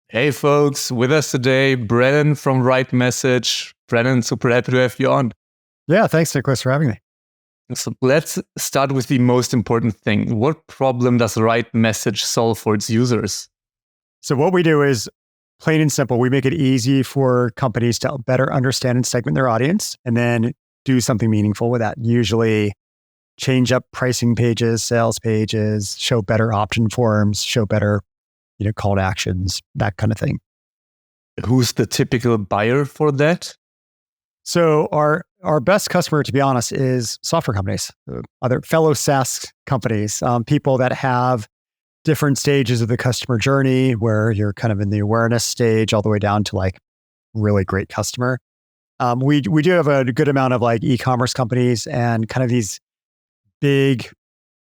Hey folks, with us today, Brennan from RightMessage. Brennan, super happy to have you on. Yeah, thanks, Nicholas, for having me. So let's start with the most important thing. What problem does RightMessage solve for its users? So what we do is plain and simple. We make it easy for companies to better understand and segment their audience and then do something meaningful with that. Usually change up pricing pages, sales pages, show better option forms, show better, call to actions, that kind of thing. Who's the typical buyer for that? So our best customer, to be honest, is software companies, other fellow SaaS companies, people that have different stages of the customer journey where you're kind of in the awareness stage all the way down to like really great customer. We do have a good amount of like e-commerce companies and kind of these big,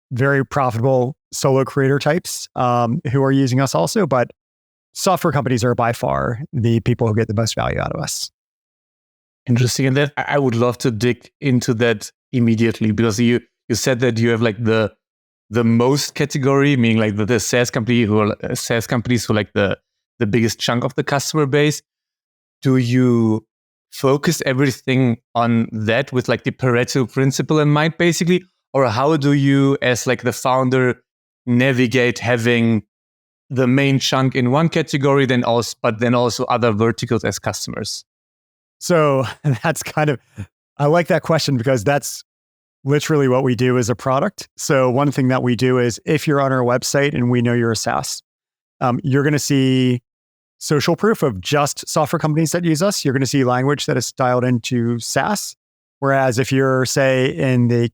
very profitable solo creator types who are using us also, but software companies are by far the people who get the most value out of us. Interesting. And then I would love to dig into that immediately because you said that you have like the most category, meaning like the SaaS companies who are like the biggest chunk of the customer base. Do you focus everything on that with like the Pareto principle in mind, basically? Or how do you, as like the founder, navigate having the main chunk in one category, but then also other verticals as customers? So that's I like that question because that's literally what we do as a product. So one thing that we do is if you're on our website and we know you're a SaaS, you're going to see social proof of just software companies that use us. You're going to see language that is dialed into SaaS. Whereas if you're, say, in the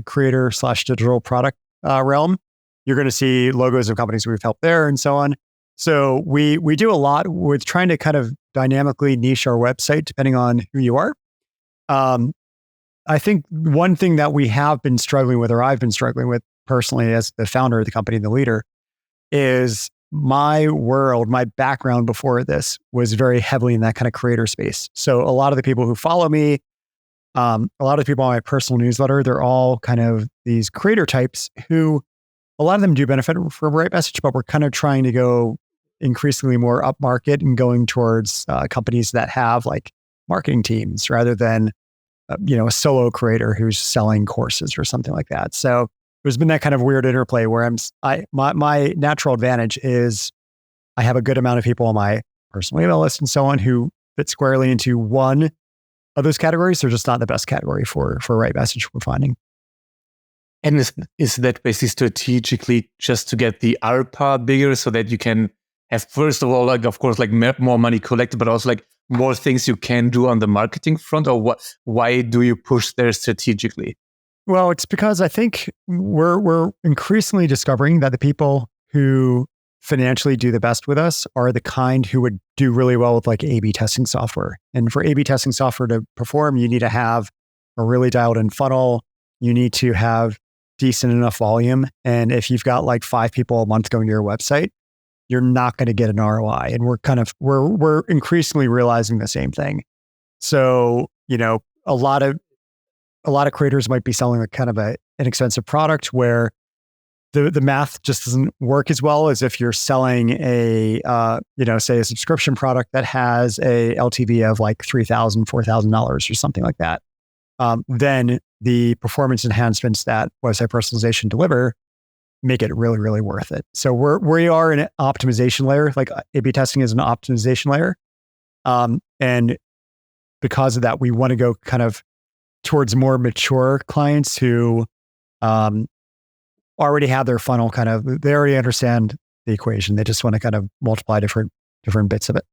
creator/digital product realm, you're going to see logos of companies we've helped there and so on. So we do a lot with trying to kind of dynamically niche our website depending on who you are. I think one thing that we have been struggling with, or I've been struggling with personally as the founder of the company and the leader, is my background before this was very heavily in that kind of creator space. So a lot of the people who follow me, a lot of the people on my personal newsletter, they're all kind of these creator types who a lot of them do benefit from RightMessage, but we're kind of trying to go increasingly more upmarket and going towards companies that have like marketing teams rather than a solo creator who's selling courses or something like that. So there's been that kind of weird interplay where my natural advantage is I have a good amount of people on my personal email list and so on who fit squarely into one of those categories. They're just not the best category for RightMessage we're finding. And is that basically strategically just to get the ARPA bigger so that you can have, first of all, like, of course, like more money collected, but also like more things you can do on the marketing front? Or why do you push there strategically? Well, it's because I think we're increasingly discovering that the people who financially do the best with us are the kind who would do really well with like A/B testing software. And for A/B testing software to perform, you need to have a really dialed in funnel. You need to have decent enough volume. And if you've got like 5 people a month going to your website, you're not going to get an ROI. And we're increasingly realizing the same thing. So, a lot of creators might be selling a kind of an inexpensive product where the math just doesn't work as well as if you're selling say a subscription product that has a LTV of like $3,000, $4,000 or something like that. Then the performance enhancements that website personalization deliver make it really, really worth it. So we are an optimization layer, like A/B testing is an optimization layer. And because of that, we want to go kind of towards more mature clients who already have their funnel they already understand the equation. They just want to kind of multiply different bits of it.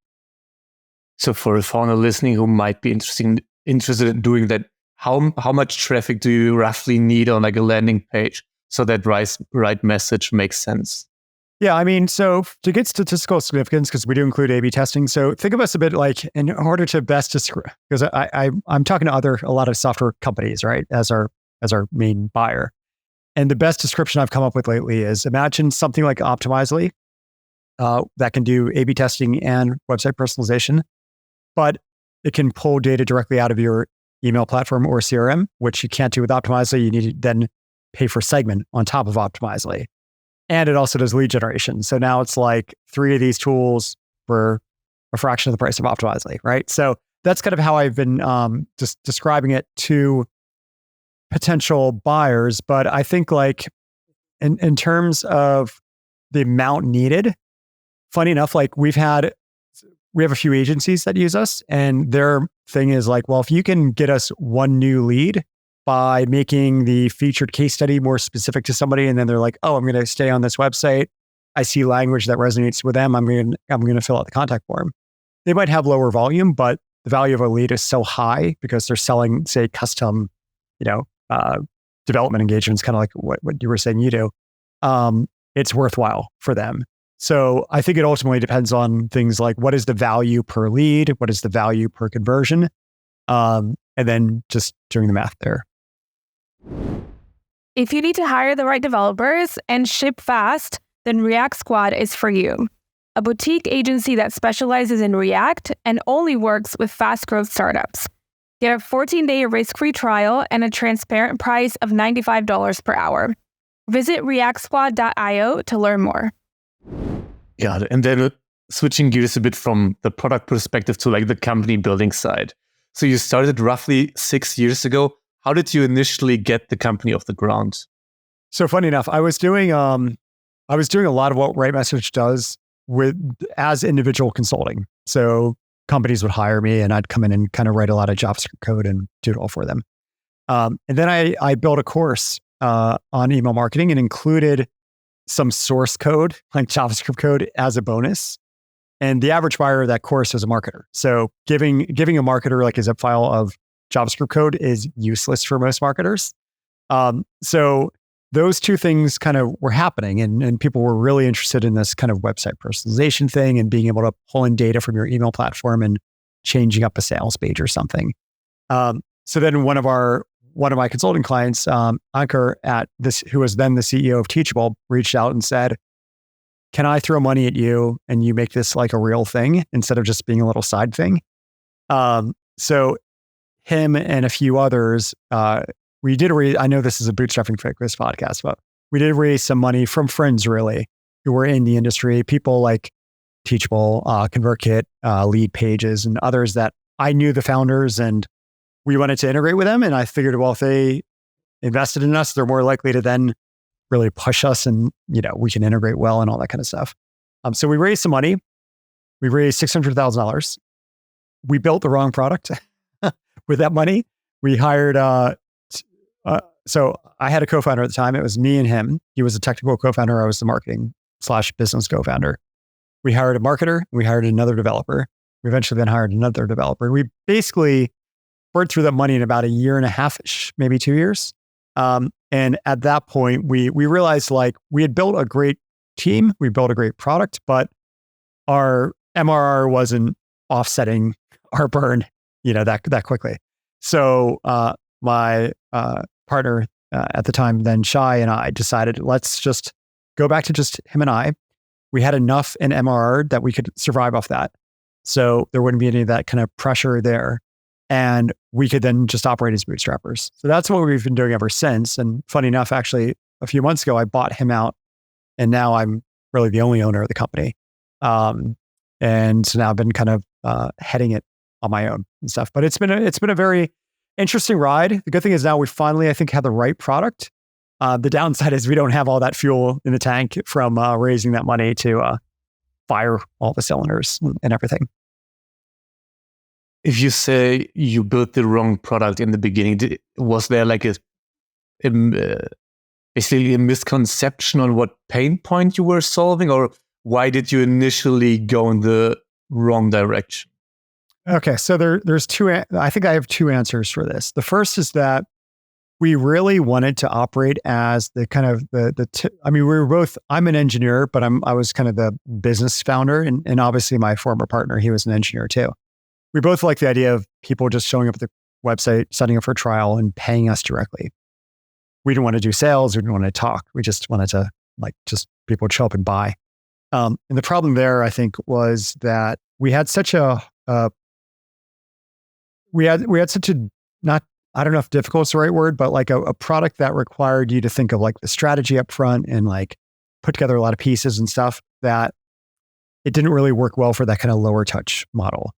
So for a founder listening who might be interested in doing that, how much traffic do you roughly need on like a landing page so that RightMessage makes sense? Yeah, I mean, so to get statistical significance, because we do include A/B testing. So think of us a bit like, in order to best describe, because I'm talking to a lot of software companies, right, as our main buyer. And the best description I've come up with lately is imagine something like Optimizely that can do A/B testing and website personalization, but it can pull data directly out of your email platform or CRM, which you can't do with Optimizely. You need to then pay for Segment on top of Optimizely. And it also does lead generation. So now it's like 3 of these tools for a fraction of the price of Optimizely, right? So that's kind of how I've been just describing it to potential buyers. But I think like in terms of the amount needed, funny enough, like we have a few agencies that use us, and their thing is like, well, if you can get us one new lead by making the featured case study more specific to somebody, and then they're like, oh, I'm going to stay on this website. I see language that resonates with them. I'm going to fill out the contact form. They might have lower volume, but the value of a lead is so high because they're selling, say, custom, development engagements, kind of like what you were saying you do. It's worthwhile for them. So I think it ultimately depends on things like what is the value per lead, what is the value per conversion, and then just doing the math there. If you need to hire the right developers and ship fast, then React Squad is for you. A boutique agency that specializes in React and only works with fast growth startups. Get a 14-day risk-free trial and a transparent price of $95 per hour. Visit reactsquad.io to learn more. Got it. And then switching gears a bit from the product perspective to like the company building side. So you started roughly 6 years ago. How did you initially get the company off the ground? So funny enough, I was doing a lot of what RightMessage does as individual consulting. So companies would hire me and I'd come in and kind of write a lot of JavaScript code and do it all for them. And then I built a course on email marketing and included some source code, like JavaScript code, as a bonus. And the average buyer of that course was a marketer. So giving a marketer like a zip file of JavaScript code is useless for most marketers. So those two things kind of were happening, and people were really interested in this kind of website personalization thing and being able to pull in data from your email platform and changing up a sales page or something. So then one of my consulting clients, Ankur who was then the CEO of Teachable, reached out and said, "Can I throw money at you and you make this like a real thing instead of just being a little side thing?" So him and a few others, we did raise, I know this is a bootstrapping focused podcast, but we did raise some money from friends really who were in the industry, people like Teachable, ConvertKit, Lead Pages, and others that I knew the founders, and we wanted to integrate with them. And I figured, well, if they invested in us, they're more likely to then really push us and, we can integrate well and all that kind of stuff. So we raised some money. We raised $600,000. We built the wrong product with that money. We hired, so I had a co-founder at the time. It was me and him. He was a technical co-founder. I was the marketing/business co-founder. We hired a marketer. We hired another developer. We eventually then hired another developer. We basically burned through that money in about a year and a half-ish, maybe 2 years. And at that point, we realized like we had built a great team. We built a great product, but our MRR wasn't offsetting our burn, that quickly. So my partner at the time, then Shai, and I decided, let's just go back to just him and I. We had enough in MRR that we could survive off that. So there wouldn't be any of that kind of pressure there. And we could then just operate as bootstrappers. So that's what we've been doing ever since. And funny enough, actually, a few months ago, I bought him out, and now I'm really the only owner of the company. And so now I've been kind of heading it on my own and stuff. But it's been a very interesting ride. The good thing is now we finally, I think, have the right product. The downside is we don't have all that fuel in the tank from raising that money to fire all the cylinders and everything. If you say you built the wrong product in the beginning, was there like basically a misconception on what pain point you were solving, or why did you initially go in the wrong direction? Okay, so there's two. I think I have two answers for this. The first is that we really wanted to operate as the kind of we were both. I'm an engineer, but I was kind of the business founder, and obviously my former partner, he was an engineer too. We both like the idea of people just showing up at the website, signing up for a trial, and paying us directly. We didn't want to do sales. We didn't want to talk. We just wanted to just people would show up and buy. And the problem there, I think, was that we had such a not, I don't know if difficult is the right word, but like a product that required you to think of like the strategy up front and like put together a lot of pieces and stuff that it didn't really work well for that kind of lower touch model.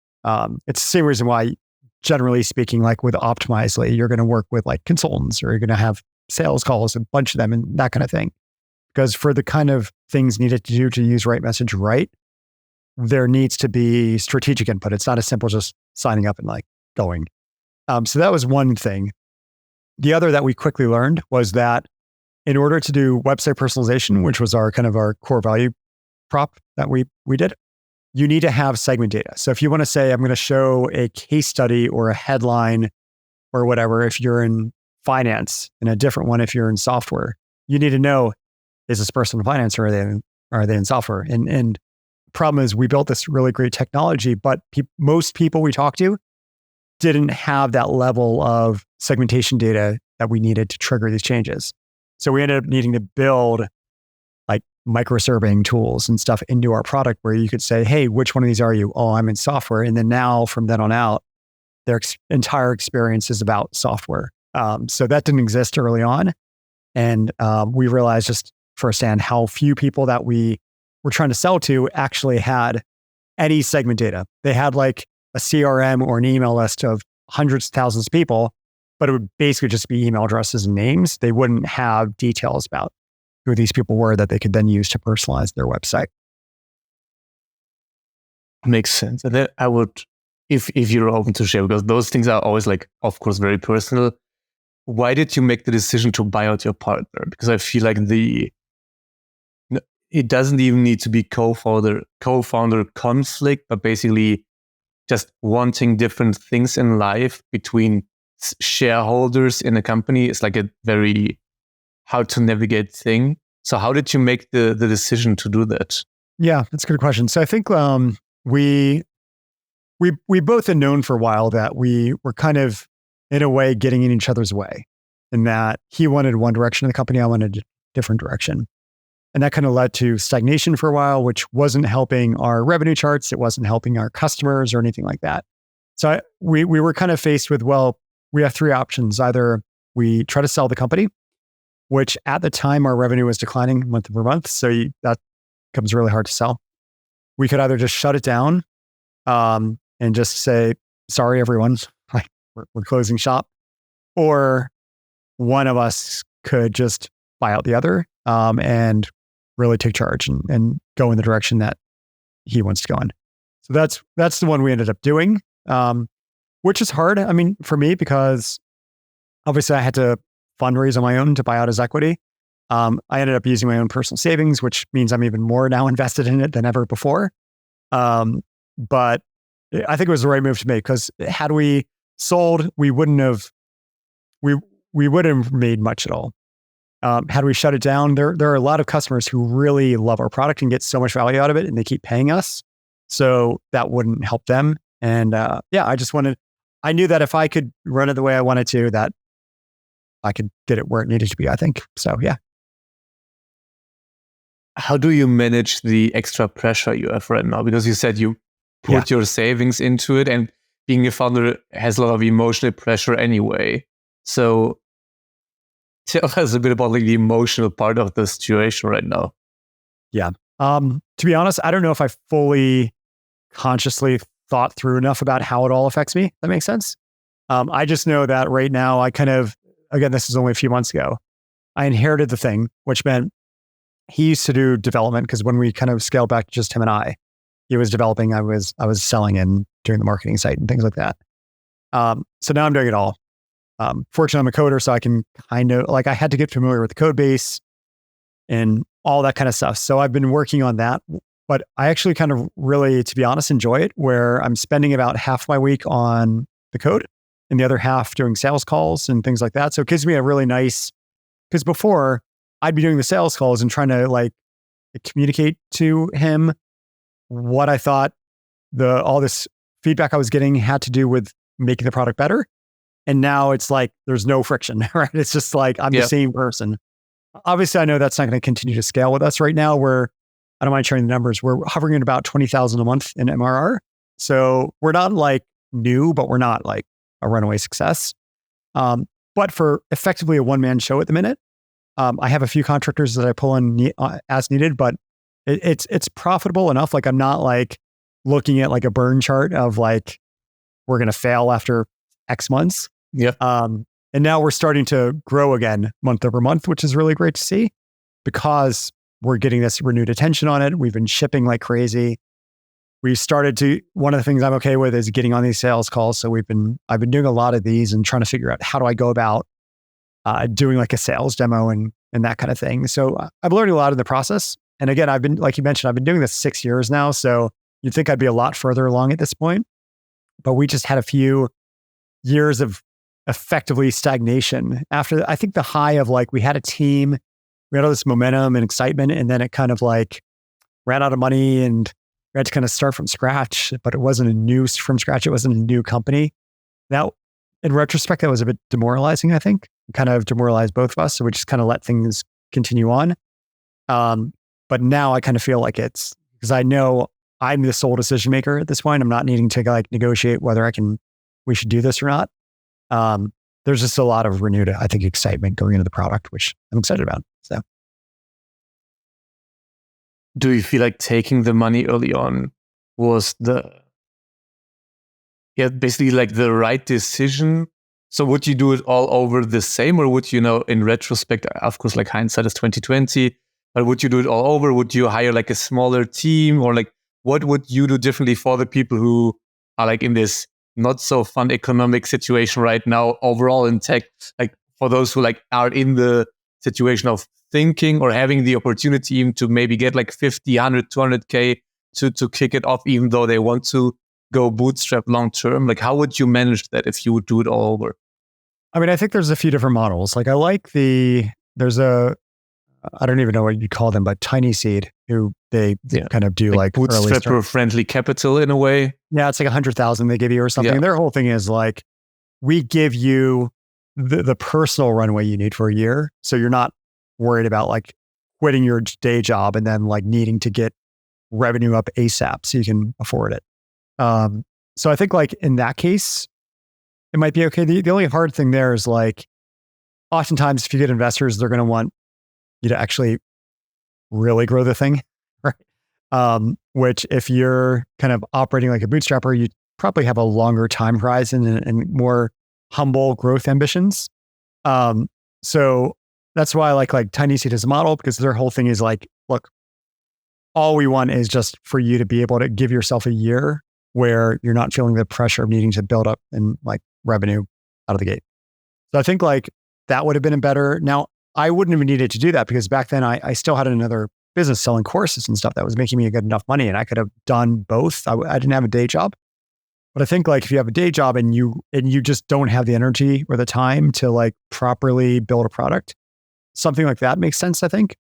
It's the same reason why, generally speaking, like with Optimizely, you're going to work with like consultants, or you're going to have sales calls, a bunch of them, and that kind of thing. Because for the kind of things needed to do to use RightMessage right, there needs to be strategic input. It's not as simple as just signing up and like going. So that was one thing. The other that we quickly learned was that in order to do website personalization, which was our kind of our core value prop that we did, you need to have segment data. So if you want to say, I'm going to show a case study or a headline or whatever, if you're in finance, and a different one if you're in software, you need to know, is this person in finance, or are they in software? And the problem is, we built this really great technology, but most people we talk to didn't have that level of segmentation data that we needed to trigger these changes. So we ended up needing to build like micro-surveying tools and stuff into our product where you could say, hey, which one of these are you? Oh, I'm in software. And then now from then on out, their entire experience is about software. So that didn't exist early on. And we realized just firsthand how few people that we were trying to sell to actually had any segment data. They had like a CRM or an email list of hundreds of thousands of people, but it would basically just be email addresses and names. They wouldn't have details about who these people were that they could then use to personalize their website. Makes sense. And then I would, if you're open to share, because those things are always like, of course, very personal. Why did you make the decision to buy out your partner? Because I feel like it doesn't even need to be co-founder conflict, but basically just wanting different things in life between shareholders in a company is like a very hard to navigate thing. So how did you make the decision to do that? Yeah, that's a good question. So I think we both had known for a while that we were kind of, in a way, getting in each other's way, and that he wanted one direction of the company, I wanted a different direction. And that kind of led to stagnation for a while, which wasn't helping our revenue charts. It wasn't helping our customers or anything like that. So we were kind of faced with, well, we have three options. Either we try to sell the company, which at the time our revenue was declining month over month. So that becomes really hard to sell. We could either just shut it down and just say, sorry, everyone, like we're closing shop. Or one of us could just buy out the other and really take charge and go in the direction that he wants to go in. So that's the one we ended up doing, which is hard. I mean, for me, because obviously I had to fundraise on my own to buy out his equity. I ended up using my own personal savings, which means I'm even more now invested in it than ever before. But I think it was the right move to make, because had we sold, we wouldn't have made much at all. Had we shut it down, there are a lot of customers who really love our product and get so much value out of it, and they keep paying us. So that wouldn't help them. And I knew that if I could run it the way I wanted to, that I could get it where it needed to be, I think. So yeah. How do you manage the extra pressure you have right now? Because you said you put your savings into it, and being a founder has a lot of emotional pressure anyway. So tell us a bit about like the emotional part of the situation right now. Yeah. To be honest, I don't know if I fully consciously thought through enough about how it all affects me. That makes sense. I just know that right now again, this is only a few months ago, I inherited the thing, which meant he used to do development, because when we kind of scaled back to just him and I, he was developing, I was selling and doing the marketing site and things like that. So now I'm doing it all. Fortunately, I'm a coder, so I can kind of, like, I had to get familiar with the code base and all that kind of stuff. So I've been working on that, but I actually kind of really, to be honest, enjoy it, where I'm spending about half my week on the code and the other half doing sales calls and things like that. So it gives me a really nice, because before I'd be doing the sales calls and trying to like communicate to him what I thought all this feedback I was getting had to do with making the product better. And now it's like, there's no friction, right? It's just like, I'm the same person. Obviously, I know that's not going to continue to scale with us right now. I don't mind sharing the numbers. We're hovering at about 20,000 a month in MRR. So we're not like new, but we're not like a runaway success. But for effectively a one-man show at the minute, I have a few contractors that I pull in as needed, but it's profitable enough. Like I'm not like looking at like a burn chart of like, we're going to fail after X months. Yep. And now we're starting to grow again month over month, which is really great to see because we're getting this renewed attention on it. We've been shipping like crazy. We started to, one of the things I'm okay with is getting on these sales calls. So I've been doing a lot of these and trying to figure out how do I go about doing like a sales demo and that kind of thing. So I've learned a lot in the process. And again, I've been, like you mentioned, I've been doing this 6 years now. So you'd think I'd be a lot further along at this point, but we just had a few years of effectively stagnation after, I think the high of like, we had a team, we had all this momentum and excitement, and then it kind of like ran out of money and we had to kind of start from scratch, but it wasn't from scratch. It wasn't a new company. Now, in retrospect, that was a bit demoralizing, I think. It kind of demoralized both of us. So we just kind of let things continue on. But now I kind of feel like it's, because I know I'm the sole decision maker at this point. I'm not needing to like negotiate whether we should do this or not. There's just a lot of renewed, I think, excitement going into the product, which I'm excited about. So, do you feel like taking the money early on was basically like the right decision? So would you do it all over the same, or would you in retrospect, of course, like hindsight is 2020, but would you do it all over? Would you hire like a smaller team, or like what would you do differently for the people who are like in this not so fun economic situation right now overall in tech? Like for those who like are in the situation of thinking or having the opportunity even to maybe get like 50, 100, 200K to kick it off, even though they want to go bootstrap long term. Like how would you manage that if you would do it all over? I mean, I think there's a few different models. Like I like I don't even know what you'd call them, but Tiny Seed, who they kind of do like bootstrapper friendly capital in a way. Yeah, it's like 100,000 they give you or something. Yeah. Their whole thing is like, we give you the personal runway you need for a year. So you're not worried about like quitting your day job and then like needing to get revenue up ASAP so you can afford it. So I think like in that case, it might be okay. The only hard thing there is like, oftentimes if you get investors, they're going to want you to actually really grow the thing, right? Which if you're kind of operating like a bootstrapper, you probably have a longer time horizon and more humble growth ambitions. So that's why I like Tiny Seed as a model, because their whole thing is like, look, all we want is just for you to be able to give yourself a year where you're not feeling the pressure of needing to build up and like revenue out of the gate. So I think like that would have been better. Now, I wouldn't have needed to do that because back then I still had another business selling courses and stuff that was making me good enough money, and I could have done both. I didn't have a day job. But I think like if you have a day job and you just don't have the energy or the time to like properly build a product, something like that makes sense, I think.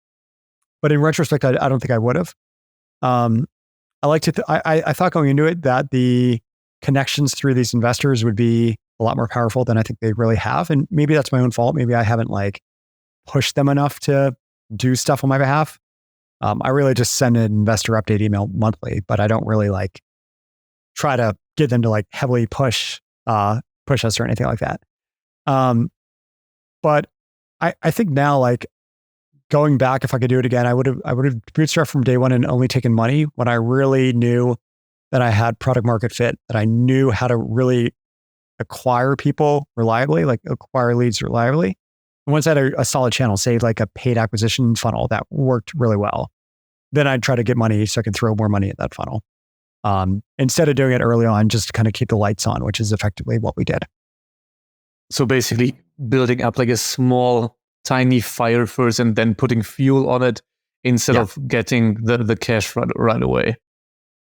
But in retrospect, I don't think I would have. I like to, I thought going into it that the connections through these investors would be a lot more powerful than I think they really have. And maybe that's my own fault. Maybe I haven't like pushed them enough to do stuff on my behalf. I really just send an investor update email monthly, but I don't really like try to get them to like heavily push us or anything like that. But I think now, like going back, if I could do it again, I would have bootstrapped from day one and only taken money when I really knew that I had product market fit, that I knew how to really acquire people reliably, like acquire leads reliably. And once I had a solid channel, say like a paid acquisition funnel that worked really well, then I'd try to get money so I could throw more money at that funnel. Instead of doing it early on, just to kind of keep the lights on, which is effectively what we did. So basically building up like a small, tiny fire first and then putting fuel on it instead of getting the cash right away.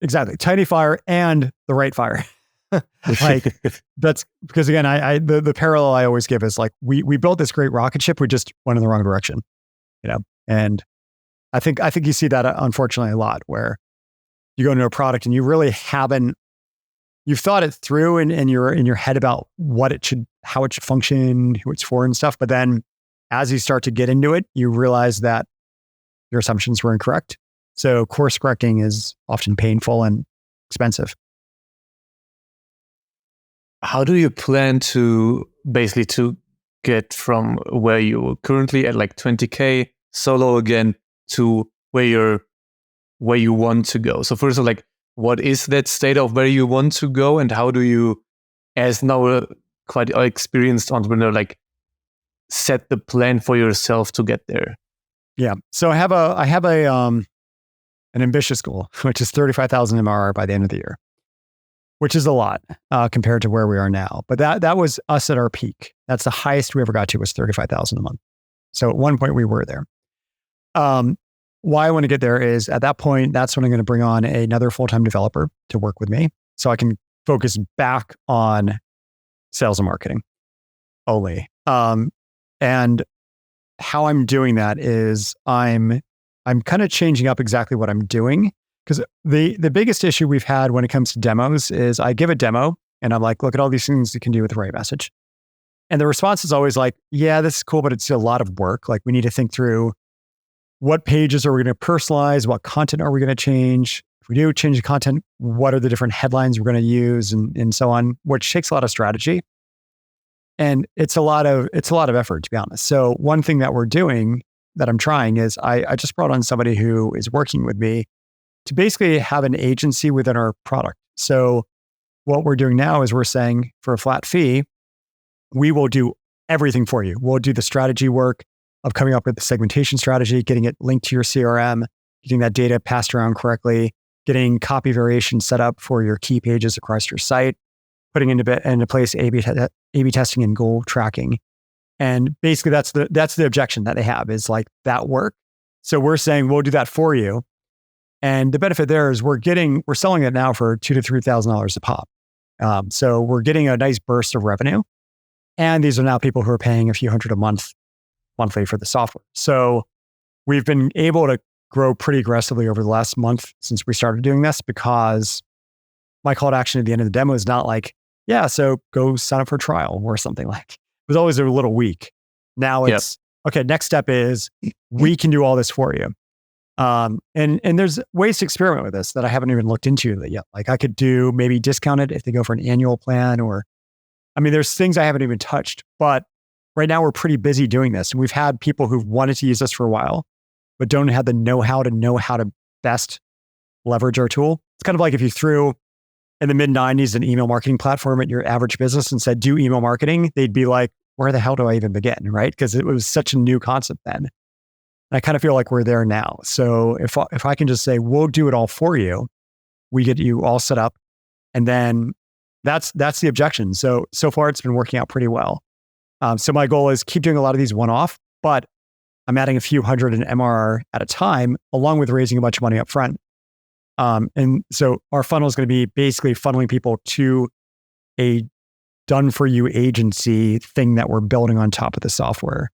Exactly. Tiny fire and the right fire. Like that's because again, the parallel I always give is like, we built this great rocket ship. We just went in the wrong direction, and I think you see that unfortunately a lot where you go into a product and you really you've thought it through in your head about how it should function, who it's for and stuff. But then as you start to get into it, you realize that your assumptions were incorrect. So course correcting is often painful and expensive. How do you plan to basically to get from where you're currently at like 20K solo again to where you're where you want to go. So first of all, like, what is that state of where you want to go, and how do you, as now a quite experienced entrepreneur, like set the plan for yourself to get there? Yeah. So I have an ambitious goal, which is 35,000 MRR by the end of the year, which is a lot compared to where we are now. But that was us at our peak. That's the highest we ever got to, was 35,000 a month. So at one point we were there. Why I want to get there is, at that point, that's when I'm going to bring on another full-time developer to work with me, so I can focus back on sales and marketing only. And how I'm doing that is I'm kind of changing up exactly what I'm doing, because the biggest issue we've had when it comes to demos is I give a demo and I'm like, look at all these things you can do with RightMessage. And the response is always like, yeah, this is cool, but it's a lot of work. Like, we need to think through, what pages are we going to personalize? What content are we going to change? If we do change the content, what are the different headlines we're going to use, and so on, which takes a lot of strategy. And it's a lot of effort, to be honest. So one thing that we're doing, that I'm trying, is I just brought on somebody who is working with me to basically have an agency within our product. So what we're doing now is we're saying, for a flat fee, we will do everything for you. We'll do the strategy work of coming up with the segmentation strategy, getting it linked to your CRM, getting that data passed around correctly, getting copy variation set up for your key pages across your site, putting into place A/B testing and goal tracking. And basically that's the objection that they have, is like that work. So we're saying we'll do that for you. And the benefit there is we're selling it now for $2,000 to $3,000 a pop. So we're getting a nice burst of revenue. And these are now people who are paying a few hundred a monthly for the software. So we've been able to grow pretty aggressively over the last month since we started doing this, because my call to action at the end of the demo is not like, yeah, so go sign up for a trial or something. Like, it was always a little weak. Now it's, okay, next step is we can do all this for you. And there's ways to experiment with this that I haven't even looked into yet. Like, I could do maybe discount it if they go for an annual plan, or, I mean, there's things I haven't even touched, but right now we're pretty busy doing this. And we've had people who've wanted to use this for a while, but don't have the know-how to best leverage our tool. It's kind of like if you threw, in the mid-90s, an email marketing platform at your average business and said, do email marketing, they'd be like, where the hell do I even begin, right? Because it was such a new concept then. And I kind of feel like we're there now. So if I can just say, we'll do it all for you, we get you all set up, and then that's the objection. So far it's been working out pretty well. So my goal is keep doing a lot of these one-off, but I'm adding a few hundred in MRR at a time, along with raising a bunch of money up front. And so our funnel is going to be basically funneling people to a done-for-you agency thing that we're building on top of the software.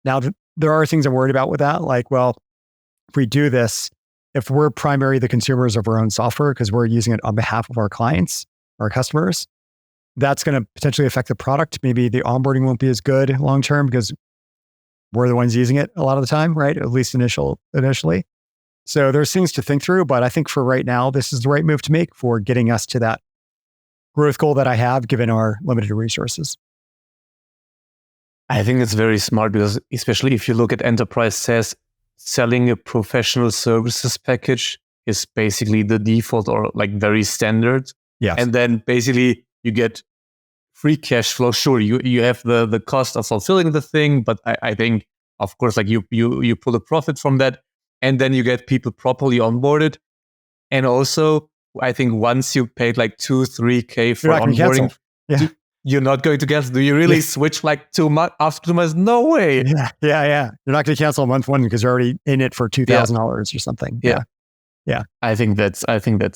Now, there are things I'm worried about with that. Like, well, if we do this, if we're primarily the consumers of our own software, because we're using it on behalf of our clients, our customers, that's going to potentially affect the product. Maybe the onboarding won't be as good long-term because we're the ones using it a lot of the time, right? At least initially. So there's things to think through, but I think for right now, this is the right move to make for getting us to that growth goal that I have, given our limited resources. I think it's very smart, because especially if you look at enterprise SaaS, selling a professional services package is basically the default, or like very standard. Yes. And then basically you get free cash flow. Sure, you have the cost of fulfilling the thing, but I think, of course, like you pull a profit from that, and then you get people properly onboarded. And also, I think once you paid like 2-3K for onboarding, you're not going to cancel. Do you really switch like 2 months after 2 months? No way. Yeah. You're not going to cancel month one because you're already in it for $2,000 or something. Yeah. I think that's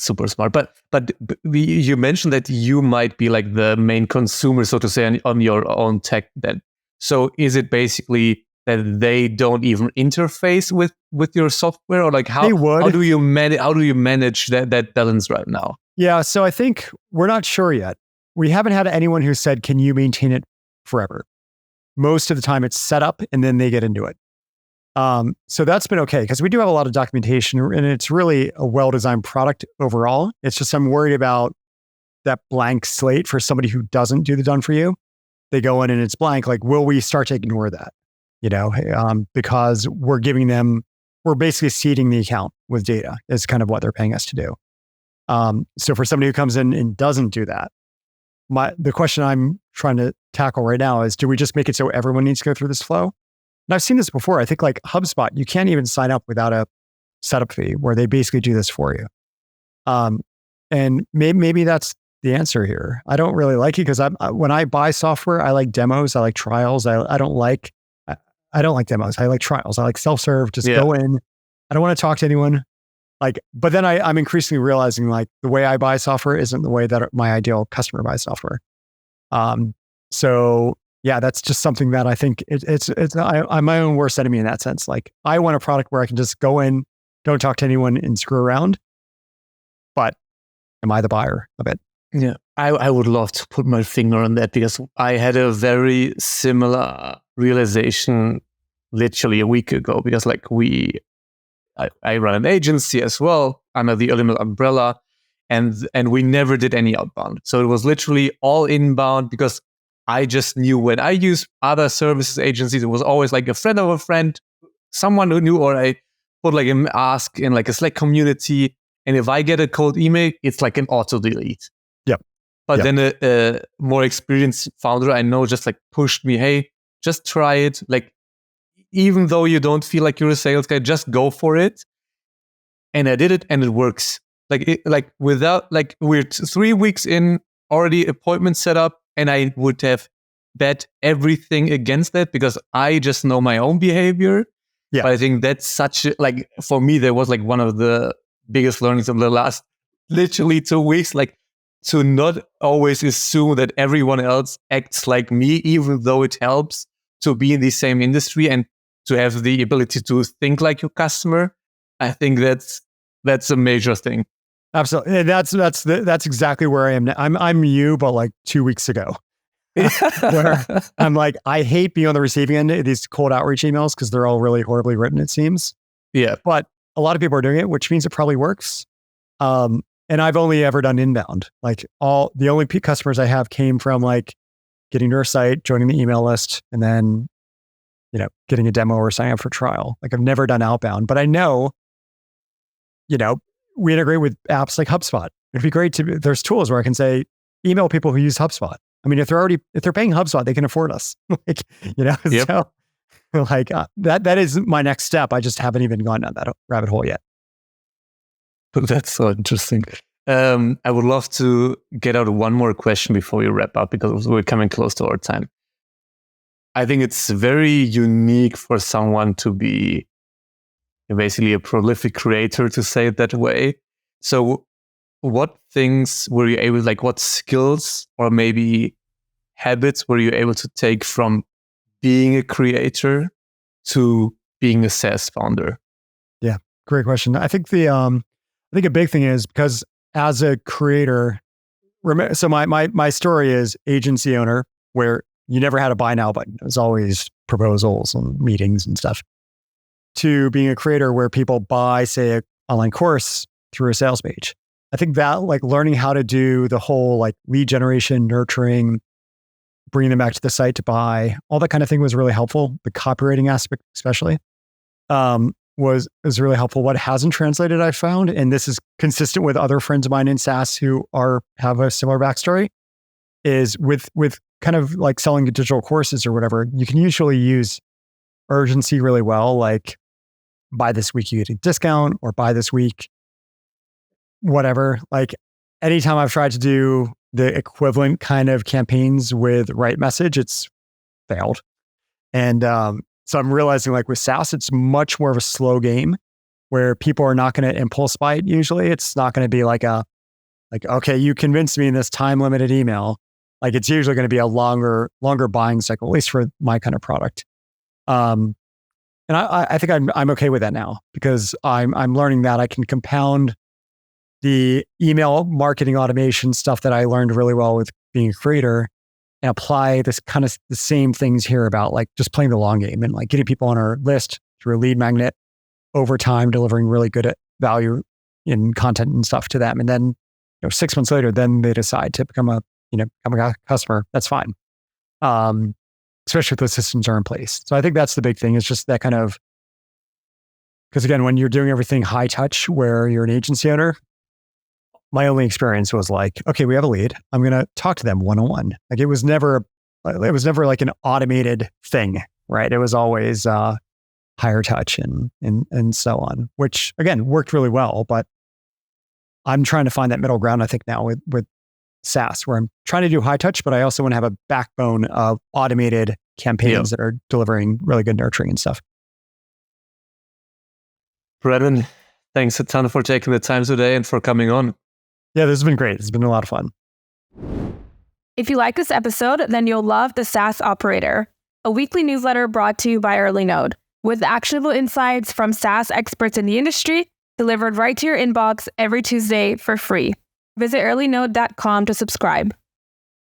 super smart. But you mentioned that you might be like the main consumer, so to say, on your own tech then. So is it basically that they don't even interface with your software, or like how do you manage that balance right now? Yeah. So I think we're not sure yet. We haven't had anyone who said, can you maintain it forever? Most of the time it's set up and then they get into it. So that's been okay, because we do have a lot of documentation, and it's really a well-designed product overall. It's just I'm worried about that blank slate for somebody who doesn't do the done for you. They go in and it's blank. Like, will we start to ignore that? Because we're giving them we're basically seeding the account with data is kind of what they're paying us to do. So for somebody who comes in and doesn't do that, the question I'm trying to tackle right now is, do we just make it so everyone needs to go through this flow? And I've seen this before. I think like HubSpot, you can't even sign up without a setup fee where they basically do this for you. And maybe that's the answer here. I don't really like it because when I buy software, I like demos, I like trials. I don't like demos. I like trials. I like self-serve. Just go in. I don't want to talk to anyone. But then I'm increasingly realizing like the way I buy software isn't the way that my ideal customer buys software. So yeah, that's just something that I think I'm my own worst enemy in that sense. Like I want a product where I can just go in, don't talk to anyone and screw around. But am I the buyer of it? Yeah, I would love to put my finger on that because I had a very similar realization literally a week ago because like I run an agency as well under the Element umbrella and we never did any outbound. So it was literally all inbound because I just knew when I use other services agencies, it was always like a friend of a friend, someone who knew, or I put like an ask in like a Slack community. And if I get a cold email, it's like an auto delete. But then a more experienced founder I know just like pushed me, hey, just try it. Like, even though you don't feel like you're a sales guy, just go for it. And I did it and it works. Without we're 3 weeks in, already appointment set up, and I would have bet everything against that because I just know my own behavior. Yeah. But I think that's for me, that was like one of the biggest learnings of the last literally 2 weeks. Like, to not always assume that everyone else acts like me, even though it helps to be in the same industry and to have the ability to think like your customer. I think that's a major thing. Absolutely. And that's exactly where I am now. I'm you, but like 2 weeks ago. Where I'm like, I hate being on the receiving end of these cold outreach emails because they're all really horribly written, it seems. Yeah. But a lot of people are doing it, which means it probably works. And I've only ever done inbound. Like the only customers I have came from like getting to our site, joining the email list, and then, getting a demo or signing up for trial. Like I've never done outbound, but I know, we integrate with apps like HubSpot. It'd be great there's tools where I can say, email people who use HubSpot. I mean, if they're paying HubSpot, they can afford us. Yep. So like that is my next step. I just haven't even gone down that rabbit hole yet. That's so interesting. I would love to get out one more question before we wrap up because we're coming close to our time. I think it's very unique for someone to be basically a prolific creator, to say it that way. So what things were you able, what skills or maybe habits were you able to take from being a creator to being a SaaS founder? Yeah, great question. I think a big thing is because as a creator, so my story is agency owner, where you never had a buy now button. It was always proposals and meetings and stuff, to being a creator where people buy, say, an online course through a sales page. I think that learning how to do the whole lead generation, nurturing, bringing them back to the site to buy, all that kind of thing was really helpful. The copywriting aspect, especially, was really helpful. What hasn't translated, I found, and this is consistent with other friends of mine in SaaS who have a similar backstory, is with kind of selling digital courses or whatever, you can usually use urgency really well. Like, buy this week, you get a discount, or buy this week, whatever. Anytime I've tried to do the equivalent kind of campaigns with RightMessage, it's failed. And so I'm realizing with SaaS, it's much more of a slow game where people are not going to impulse buy it. Usually it's not going to be okay, you convinced me in this time limited email. It's usually going to be a longer buying cycle, at least for my kind of product. And I think I'm okay with that now because I'm learning that I can compound the email marketing automation stuff that I learned really well with being a creator and apply this kind of the same things here about just playing the long game and getting people on our list through a lead magnet over time, delivering really good value in content and stuff to them. And then 6 months later, then they decide to become a customer. That's fine. Especially if those systems are in place. So I think that's the big thing, is just that kind of Because again, when you're doing everything high touch, where you're an agency owner, my only experience was like, okay, we have a lead. I'm going to talk to them one-on-one. Like it was never like an automated thing, right? It was always higher touch and so on, which again, worked really well. But I'm trying to find that middle ground, I think now with SaaS, where I'm trying to do high touch, but I also want to have a backbone of automated campaigns that are delivering really good nurturing and stuff. Brennan, thanks a ton for taking the time today and for coming on. Yeah, this has been great. It's been a lot of fun. If you like this episode, then you'll love the SaaS Operator, a weekly newsletter brought to you by Early Node, with actionable insights from SaaS experts in the industry delivered right to your inbox every Tuesday for free. Visit earlynode.com to subscribe.